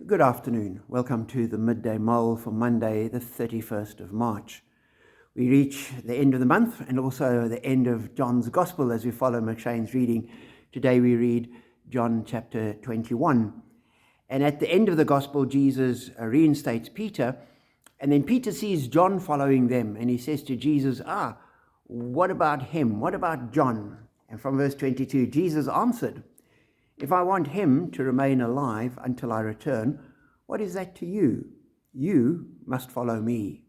Good afternoon. Welcome to the Midday Mull for Monday, the 31st of March. We reach the end of the month and also the end of John's Gospel as we follow McShane's reading. Today we read John chapter 21. And at the end of the Gospel, Jesus reinstates Peter, and then Peter sees John following them, and he says to Jesus, what about him? What about John? And from verse 22, Jesus answered, "If I want him to remain alive until I return, what is that to you? You must follow me."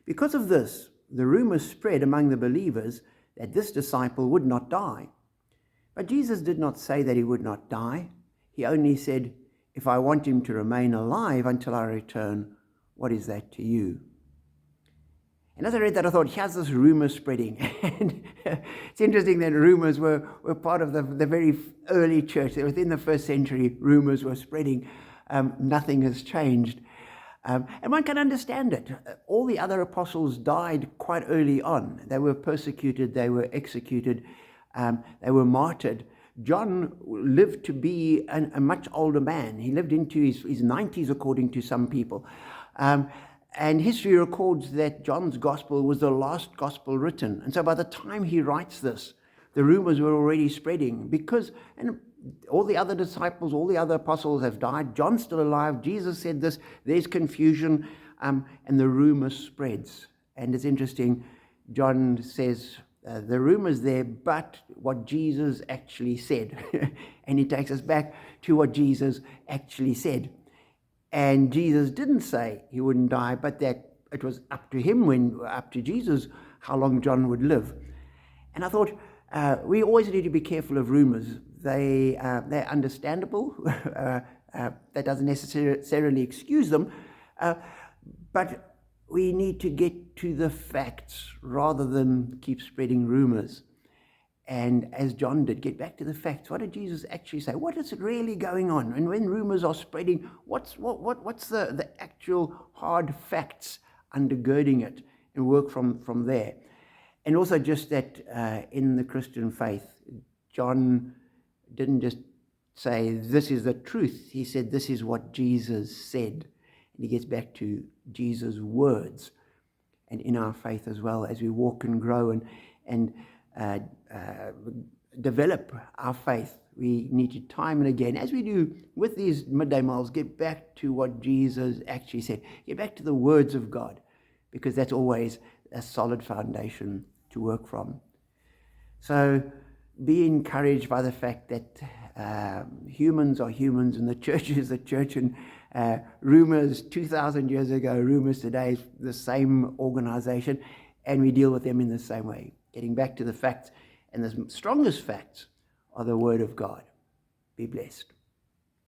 Because of this, the rumors spread among the believers that this disciple would not die. But Jesus did not say that he would not die. He only said, "If I want him to remain alive until I return, what is that to you?" And as I read that, I thought, here's this rumor spreading. And it's interesting that rumors were part of the very early church. Within the first century, rumors were spreading. Nothing has changed. And one can understand it. All the other apostles died quite early on. They were persecuted, they were executed, they were martyred. John lived to be a much older man. He lived into his 90s, according to some people. And history records that John's gospel was the last gospel written. And so by the time he writes this, the rumors were already spreading and all the other disciples, all the other apostles have died. John's still alive. Jesus said this. There's confusion, and the rumor spreads. And it's interesting, John says, the rumor's there, but what Jesus actually said. And he takes us back to what Jesus actually said. And Jesus didn't say he wouldn't die, but that it was up to him, up to Jesus, how long John would live. And I thought, we always need to be careful of rumors. They're understandable. That doesn't necessarily excuse them. But we need to get to the facts rather than keep spreading rumors. And as John did, get back to the facts. What did Jesus actually say? What is really going on? And when rumors are spreading, what's the actual hard facts undergirding it, and work from there? And also just that in the Christian faith, John didn't just say, this is the truth. He said, this is what Jesus said. And he gets back to Jesus' words. And in our faith as well, as we walk and grow and develop our faith, we need to time and again, as we do with these midday mulls, get back to what Jesus actually said. Get back to the words of God, because that's always a solid foundation to work from. So be encouraged by the fact that humans are humans, and the church is the church, and rumors 2,000 years ago, rumors today is the same organization, and we deal with them in the same way. Getting back to the facts, and the strongest facts are the Word of God. Be blessed.